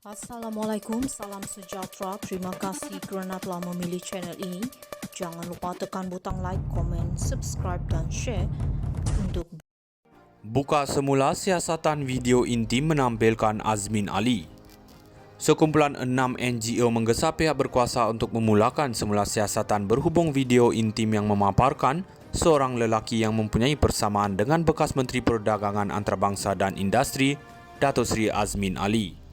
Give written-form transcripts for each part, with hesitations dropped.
Assalamualaikum, salam sejahtera. Terima kasih kerana telah memilih channel ini. Jangan lupa tekan butang like, komen, subscribe dan share untuk Buka semula siasatan video intim menampilkan Azmin Ali. Sekumpulan 6 NGO menggesa pihak berkuasa untuk memulakan semula siasatan berhubung video intim yang memaparkan seorang lelaki yang mempunyai persamaan dengan bekas Menteri Perdagangan Antarabangsa dan Industri, Datuk Seri Azmin Ali.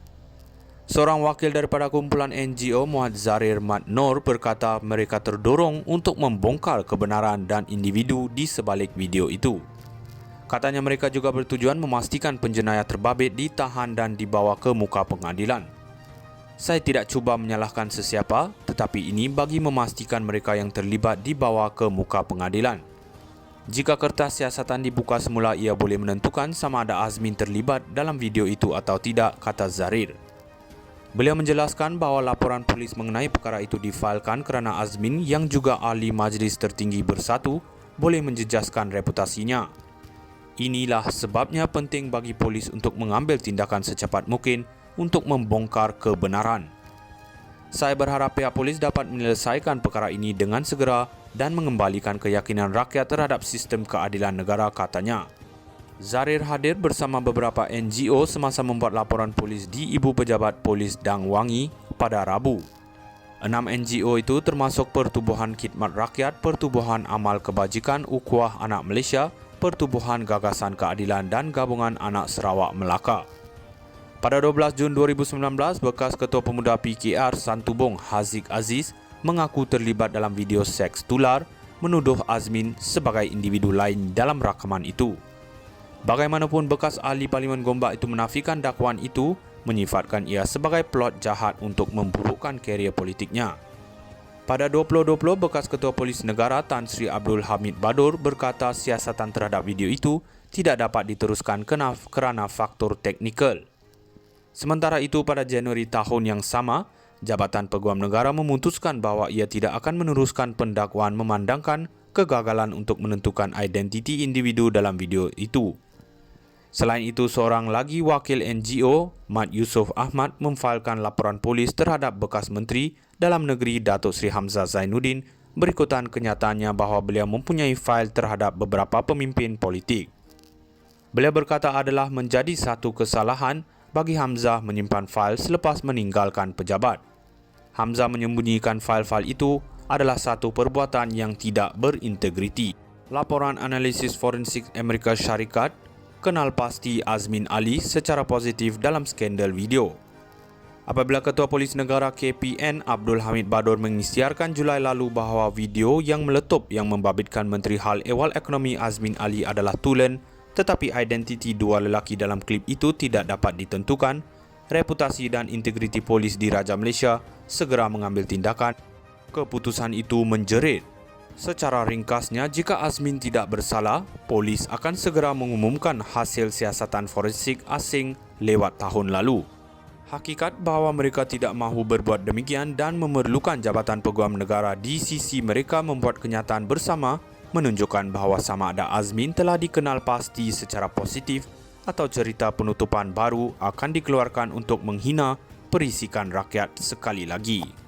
Seorang wakil daripada kumpulan NGO, Muhammad Zarir Mat Noor, berkata mereka terdorong untuk membongkar kebenaran dan individu di sebalik video itu. Katanya mereka juga bertujuan memastikan penjenayah terbabit ditahan dan dibawa ke muka pengadilan. Saya tidak cuba menyalahkan sesiapa, tetapi ini bagi memastikan mereka yang terlibat dibawa ke muka pengadilan. Jika kertas siasatan dibuka semula, ia boleh menentukan sama ada Azmin terlibat dalam video itu atau tidak, kata Zarir. Beliau menjelaskan bahawa laporan polis mengenai perkara itu difailkan kerana Azmin yang juga ahli Majlis Tertinggi Bersatu boleh menjejaskan reputasinya. Inilah sebabnya penting bagi polis untuk mengambil tindakan secepat mungkin untuk membongkar kebenaran. Saya berharap pihak polis dapat menyelesaikan perkara ini dengan segera dan mengembalikan keyakinan rakyat terhadap sistem keadilan negara, katanya. Zarir hadir bersama beberapa NGO semasa membuat laporan polis di Ibu Pejabat Polis Dang Wangi pada Rabu. 6 NGO itu termasuk Pertubuhan Khidmat Rakyat, Pertubuhan Amal Kebajikan Ukhuwah Anak Malaysia, Pertubuhan Gagasan Keadilan dan Gabungan Anak Sarawak Melaka. Pada 12 Jun 2019, bekas Ketua Pemuda PKR Santubong Haziq Aziz mengaku terlibat dalam video seks tular, menuduh Azmin sebagai individu lain dalam rakaman itu. Bagaimanapun, bekas ahli Parlimen Gombak itu menafikan dakwaan itu, menyifatkan ia sebagai plot jahat untuk memburukkan karier politiknya. Pada 2020, bekas Ketua Polis Negara Tan Sri Abdul Hamid Badur berkata siasatan terhadap video itu tidak dapat diteruskan kerana faktor teknikal. Sementara itu, pada Januari tahun yang sama, Jabatan Peguam Negara memutuskan bahawa ia tidak akan meneruskan pendakwaan memandangkan kegagalan untuk menentukan identiti individu dalam video itu. Selain itu, seorang lagi wakil NGO, Mat Yusof Ahmad, memfailkan laporan polis terhadap bekas Menteri Dalam Negeri Datuk Seri Hamzah Zainuddin berikutan kenyataannya bahawa beliau mempunyai fail terhadap beberapa pemimpin politik. Beliau berkata adalah menjadi satu kesalahan bagi Hamzah menyimpan fail selepas meninggalkan pejabat. Hamzah menyembunyikan fail-fail itu adalah satu perbuatan yang tidak berintegriti. Laporan analisis forensik Amerika Syarikat kenal pasti Azmin Ali secara positif dalam skandal video. Apabila Ketua Polis Negara KPN Abdul Hamid Badur mengisytiharkan Julai lalu bahawa video yang meletup yang membabitkan Menteri Hal Ehwal Ekonomi Azmin Ali adalah tulen, tetapi identiti dua lelaki dalam klip itu tidak dapat ditentukan, reputasi dan integriti polis di Raja Malaysia segera mengambil tindakan. Keputusan itu menjerit. Secara ringkasnya, jika Azmin tidak bersalah, polis akan segera mengumumkan hasil siasatan forensik asing lewat tahun lalu. Hakikat bahawa mereka tidak mahu berbuat demikian dan memerlukan Jabatan Peguam Negara di sisi mereka membuat kenyataan bersama menunjukkan bahawa sama ada Azmin telah dikenal pasti secara positif atau cerita penutupan baru akan dikeluarkan untuk menghina perisikan rakyat sekali lagi.